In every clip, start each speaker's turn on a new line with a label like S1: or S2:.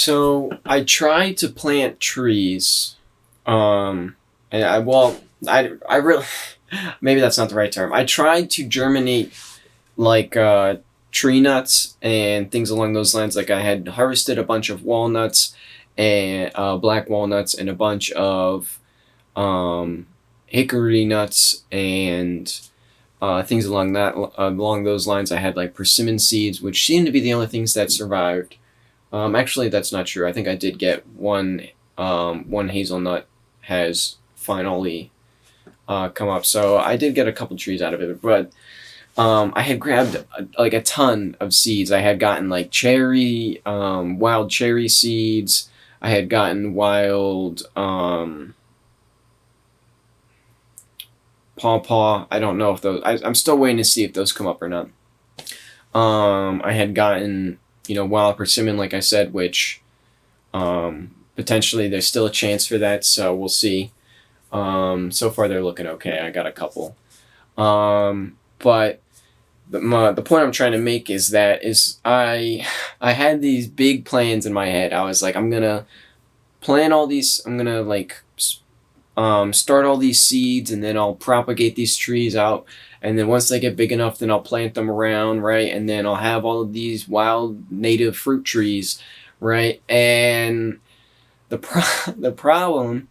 S1: So I tried to plant trees, and I really maybe that's not the right term. I tried to germinate like tree nuts and things along those lines. Like I had harvested a bunch of walnuts and black walnuts and a bunch of um, hickory nuts and things along those lines. I had like persimmon seeds, which seemed to be the only things that survived. Actually, that's not true. I think I did get one hazelnut has finally come up. So I did get a couple trees out of it, but I had grabbed like a ton of seeds. I had gotten like wild cherry seeds. I had gotten wild pawpaw. I don't know if those. I'm still waiting to see if those come up or not. I had gotten wild persimmon, like I said, which potentially there's still a chance for that. So we'll see. So far they're looking okay. I got a couple. But the point I'm trying to make is I had these big plans in my head. I was like, I'm gonna plant all these. I'm gonna start all these seeds, and then I'll propagate these trees out. And then once they get big enough, then I'll plant them around, right? And then I'll have all of these wild native fruit trees, right? And the problem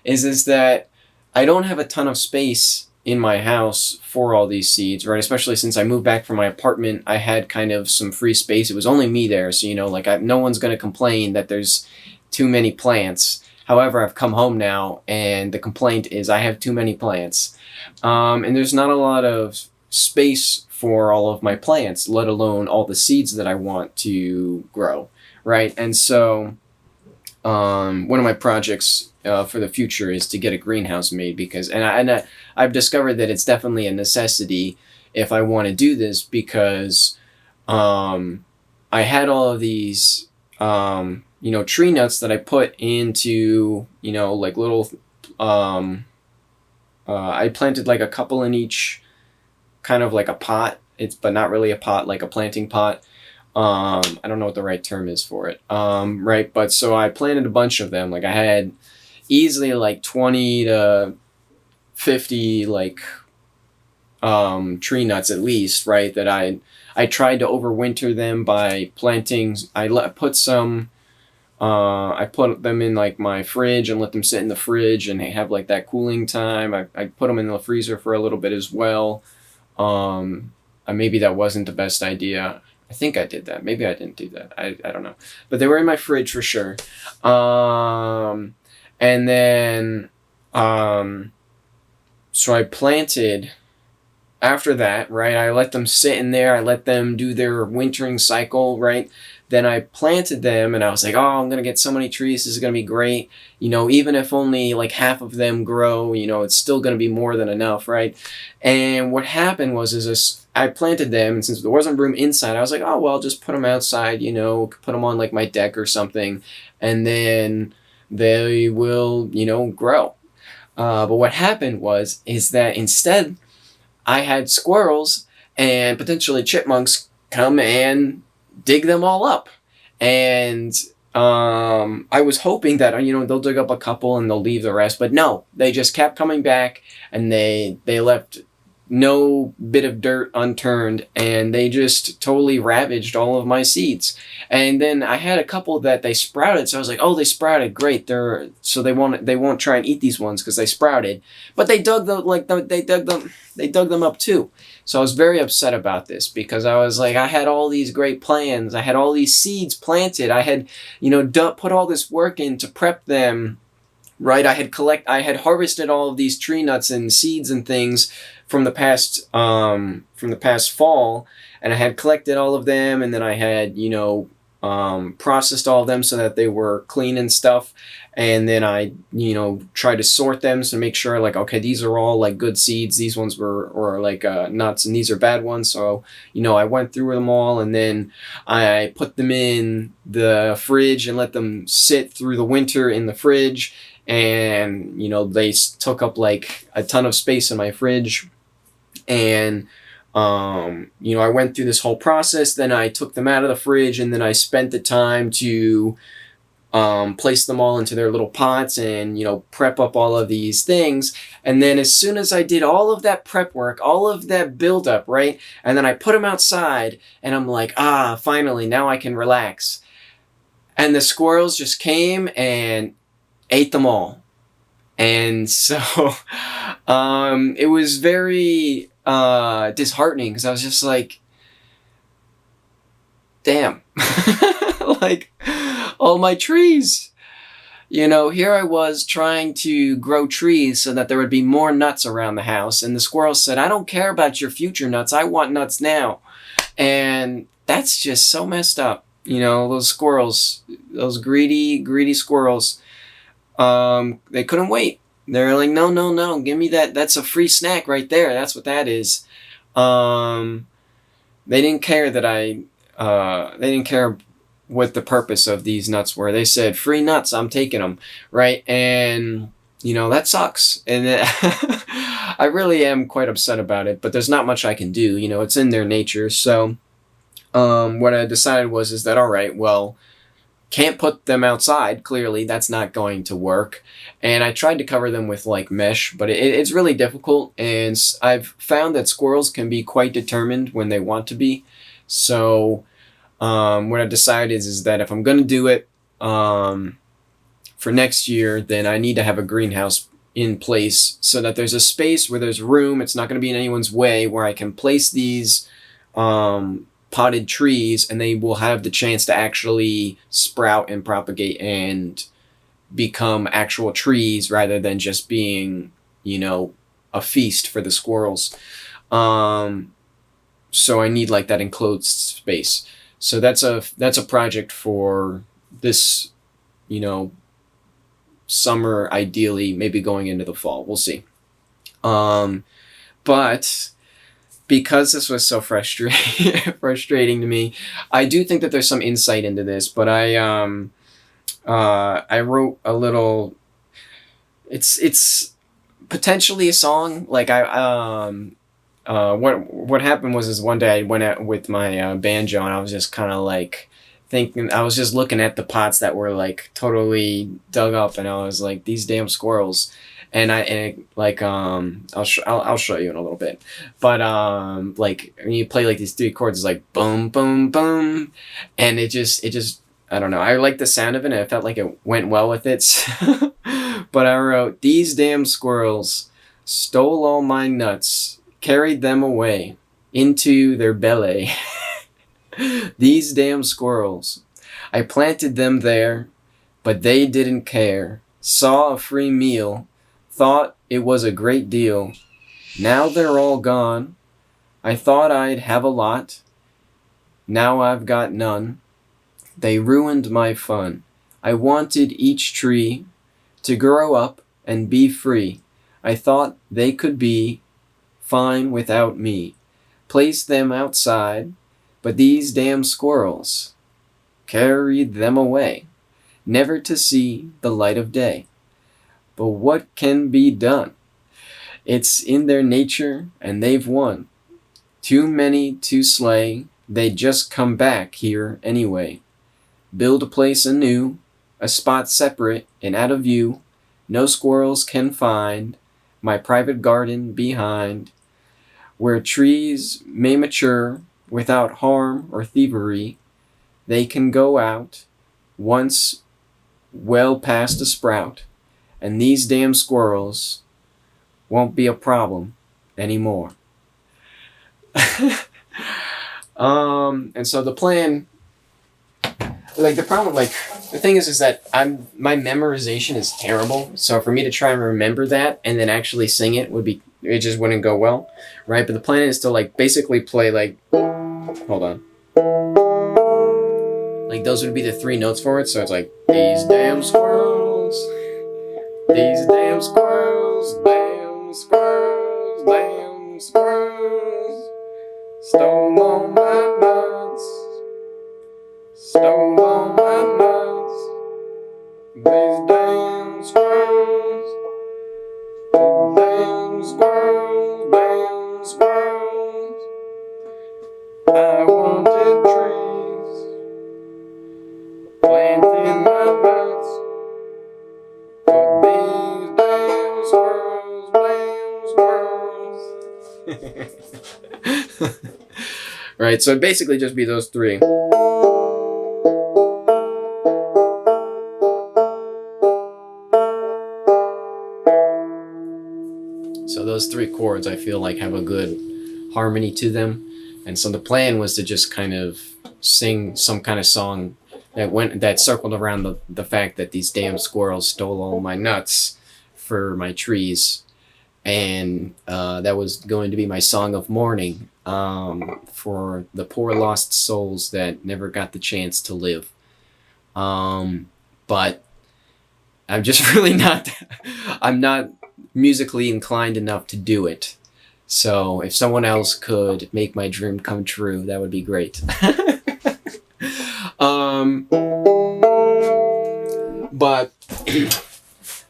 S1: is that I don't have a ton of space in my house for all these seeds, right? Especially since I moved back from my apartment, I had kind of some free space. It was only me there, so no one's gonna complain that there's too many plants. However, I've come home now, and the complaint is I have too many plants, and there's not a lot of space for all of my plants, let alone all the seeds that I want to grow, right? And so one of my projects for the future is to get a greenhouse made because I've discovered that it's definitely a necessity if I want to do this because I had all of these tree nuts that I put into like little I planted like a couple in each kind of like a pot. But not really a pot, like a planting pot. I don't know what the right term is for it. Right, but so I planted a bunch of them. Like I had easily like 20 to 50 like tree nuts at least, right? That I tried to overwinter them by planting. I put them in like my fridge and let them sit in the fridge and have like that cooling time. I put them in the freezer for a little bit as well. Maybe that wasn't the best idea. I think I did that. Maybe I didn't do that. I don't know. But they were in my fridge for sure. And then, so I planted after that, right? I let them sit in there. I let them do their wintering cycle, right? Then I planted them and I was like, oh, I'm going to get so many trees. This is going to be great. Even if only like half of them grow, it's still going to be more than enough, right? And what happened was I planted them, and since there wasn't room inside, I was like, oh, well, I'll just put them outside, put them on like my deck or something, and then they will, grow. But what happened is that instead I had squirrels and potentially chipmunks come and dig them all up. And I was hoping that they'll dig up a couple and they'll leave the rest, but no, they just kept coming back, and they left no bit of dirt unturned, and they just totally ravaged all of my seeds. And then I had a couple that they sprouted, so I was like, oh, they sprouted, great. They won't try and eat these ones because they sprouted, but they dug them up too. So I was very upset about this because I was like, I had all these great plans, I had all these seeds planted, I had put all this work in to prep them, right? I had harvested all of these tree nuts and seeds and things from the past fall, and I had collected all of them, and then I had processed all of them so that they were clean and stuff, and then I tried to sort them to make sure like, okay, these are all like good seeds, these ones were like nuts, and these are bad ones. So I went through them all, and then I put them in the fridge and let them sit through the winter in the fridge, and they took up like a ton of space in my fridge. And I went through this whole process. Then I took them out of the fridge, and then I spent the time to place them all into their little pots and, prep up all of these things. And then as soon as I did all of that prep work, all of that buildup, right? And then I put them outside and I'm like, finally, now I can relax. And the squirrels just came and ate them all. And so it was very disheartening because I was just like, damn, like all my trees. Here I was trying to grow trees so that there would be more nuts around the house. And the squirrels said, I don't care about your future nuts. I want nuts now. And that's just so messed up. Those squirrels, those greedy squirrels, they couldn't wait. They're like, no, no, no, give me that. That's a free snack right there. That's what that is. They didn't care they didn't care what the purpose of these nuts were. They said, free nuts, I'm taking them, right? And, that sucks. And I really am quite upset about it, but there's not much I can do. It's in their nature. So what I decided is that, all right, well, can't put them outside. Clearly, that's not going to work. And I tried to cover them with like mesh, but it's really difficult. And I've found that squirrels can be quite determined when they want to be. So what I decided is that if I'm going to do it for next year, then I need to have a greenhouse in place so that there's a space where there's room. It's not going to be in anyone's way, where I can place these potted trees and they will have the chance to actually sprout and propagate and become actual trees rather than just being, a feast for the squirrels. So I need like that enclosed space. So that's a project for this, summer, ideally, maybe going into the fall. We'll see. But because this was so frustrating to me, I do think that there's some insight into this. But I wrote a little. It's potentially a song. Like what happened was one day I went out with my banjo and I was just kind of like thinking. I was just looking at the pots that were like totally dug up, and I was like, these damn squirrels. I'll show you in a little bit, but like when you play like these three chords, it's like boom boom boom, and it just I don't know, I like the sound of it and I felt like it went well with it. But I wrote, these damn squirrels stole all my nuts, carried them away into their belly. These damn squirrels, I planted them there, but they didn't care. Saw a free meal, thought it was a great deal. Now they're all gone. I thought I'd have a lot. Now I've got none. They ruined my fun. I wanted each tree to grow up and be free. I thought they could be fine without me. Placed them outside, but these damn squirrels carried them away, never to see the light of day. But what can be done? It's in their nature, and they've won. Too many to slay, they'd just come back here anyway. Build a place anew, a spot separate and out of view. No squirrels can find my private garden behind, where trees may mature without harm or thievery. They can go out once well past a sprout, and these damn squirrels won't be a problem anymore. And so the plan, like the problem, like the thing is that my memorization is terrible. So for me to try and remember that and then actually sing it it just wouldn't go well, right? But the plan is to like basically play like, hold on. Like those would be the three notes for it. So it's like, these damn squirrels, these damn squirrels, damn squirrels, damn squirrels, stole all my nuts, stole all my nuts. These damn squirrels, damn squirrels, damn squirrels. I wanted trees planted in my belly. right? So it'd basically just be those three. So those three chords I feel like have a good harmony to them. And so the plan was to just kind of sing some kind of song that circled around the fact that these damn squirrels stole all my nuts for my trees. And that was going to be my song of mourning for the poor lost souls that never got the chance to live. But I'm just really not, I'm not musically inclined enough to do it. So if someone else could make my dream come true, that would be great. But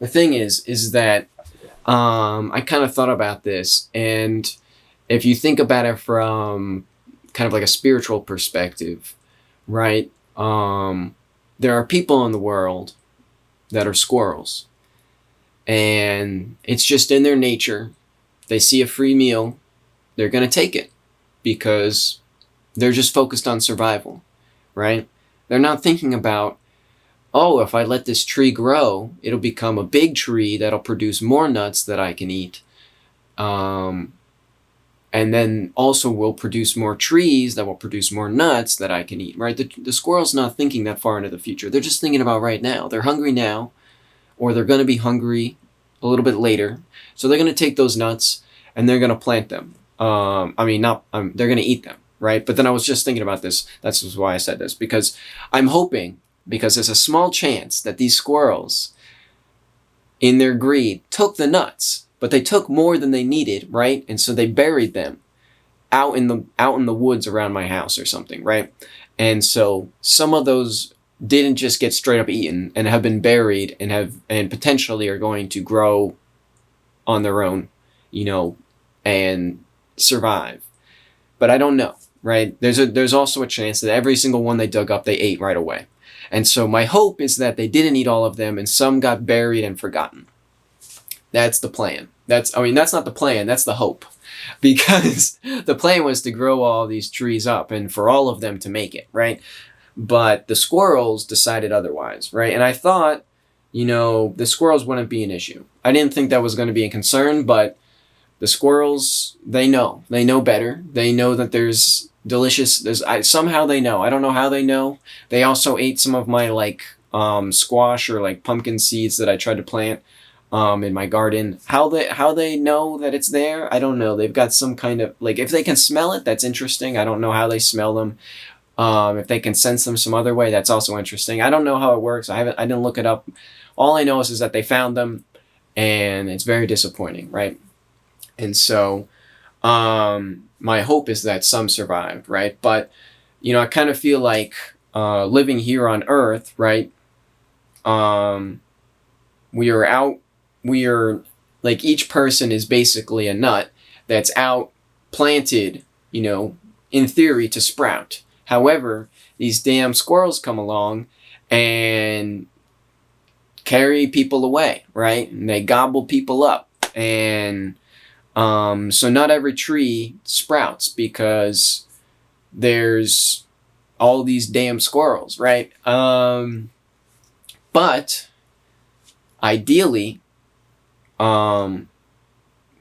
S1: the thing is that I kind of thought about this, and if you think about it from kind of like a spiritual perspective, right? There are people in the world that are squirrels, and it's just in their nature. They see a free meal, they're going to take it because they're just focused on survival, right? They're not thinking about, oh, if I let this tree grow, it'll become a big tree that'll produce more nuts that I can eat. And then also will produce more trees that will produce more nuts that I can eat, right? The squirrel's not thinking that far into the future. They're just thinking about right now. They're hungry now, or they're going to be hungry a little bit later. So they're going to take those nuts and they're going to plant them. They're going to eat them, right? But then I was just thinking about this. That's why I said this, because I'm hoping, because there's a small chance that these squirrels, in their greed, took the nuts, but they took more than they needed, right? And so they buried them out in the woods around my house or something, right? And so some of those didn't just get straight up eaten and have been buried and potentially are going to grow on their own, and survive. But I don't know, right? There's also a chance that every single one they dug up, they ate right away. And so my hope is that they didn't eat all of them and some got buried and forgotten. That's the plan. That's not the plan, that's the hope. Because the plan was to grow all these trees up and for all of them to make it, right? But the squirrels decided otherwise, right? And I thought, the squirrels wouldn't be an issue. I didn't think that was going to be a concern, but the squirrels, they know better. They know that there's delicious, somehow they know. I don't know how they know. They also ate some of my squash or pumpkin seeds that I tried to plant in my garden. How they know that it's there, I don't know. They've got some kind of, if they can smell it, that's interesting. I don't know how they smell them. If they can sense them some other way, that's also interesting. I don't know how it works. I didn't look it up. All I know is that they found them, and it's very disappointing, right? And so, my hope is that some survived, right? But, I kind of feel like living here on Earth, right? We are each person is basically a nut that's out planted, in theory to sprout. However, these damn squirrels come along and carry people away, right? And they gobble people up. And so not every tree sprouts because there's all these damn squirrels, right? But ideally,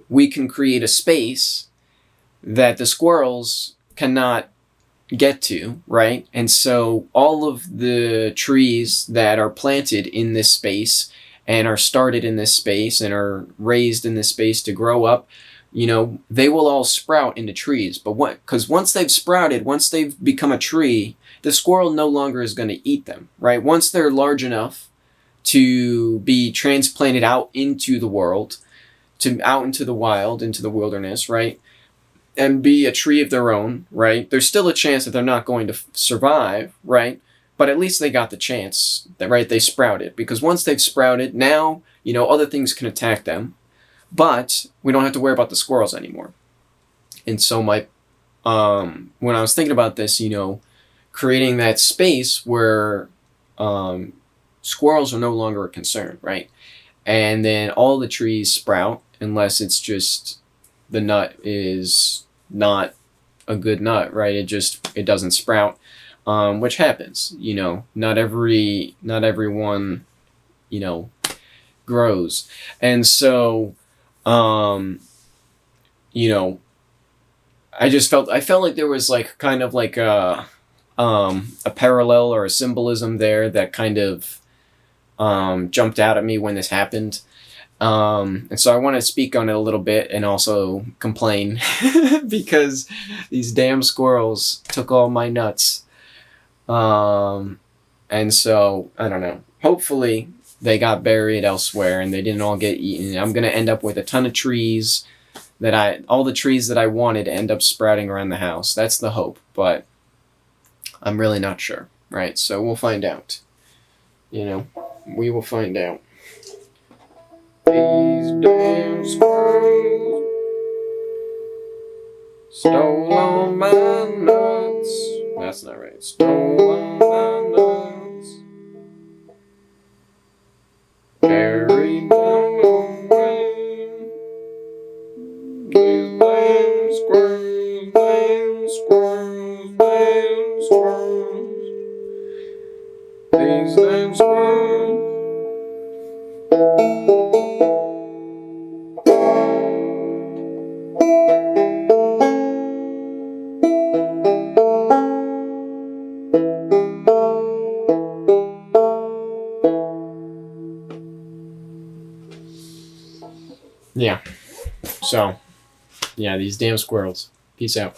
S1: we can create a space that the squirrels cannot get to, right? And so all of the trees that are planted in this space and are started in this space and are raised in this space to grow up, they will all sprout into trees. But because once they've sprouted, once they've become a tree, the squirrel no longer is going to eat them, right? Once they're large enough to be transplanted out into the world, out into the wild, into the wilderness, right? And be a tree of their own, right? There's still a chance that they're not going to survive, right? But at least they got the chance, right? They sprouted. Because once they've sprouted, now, other things can attack them. But we don't have to worry about the squirrels anymore. And so when I was thinking about this, creating that space where squirrels are no longer a concern, right? And then all the trees sprout, unless it's just the nut is not a good nut, right? It doesn't sprout, which happens. Not everyone, grows, and so, um, you know, I felt like there was like kind of like a parallel or a symbolism there that kind of jumped out at me when this happened. And so I want to speak on it a little bit and also complain because these damn squirrels took all my nuts. And so I don't know. Hopefully they got buried elsewhere and they didn't all get eaten. I'm gonna end up with a ton of trees all the trees that I wanted to end up sprouting around the house. That's the hope, but I'm really not sure. Right? So we'll find out. We will find out. These damn squirrels stole all my nuts. That's not right. Stole all my nuts. Carried them away. These damn squirrels, damn squirrels, damn squirrels. These damn squirrels. Yeah. So, yeah, these damn squirrels. Peace out.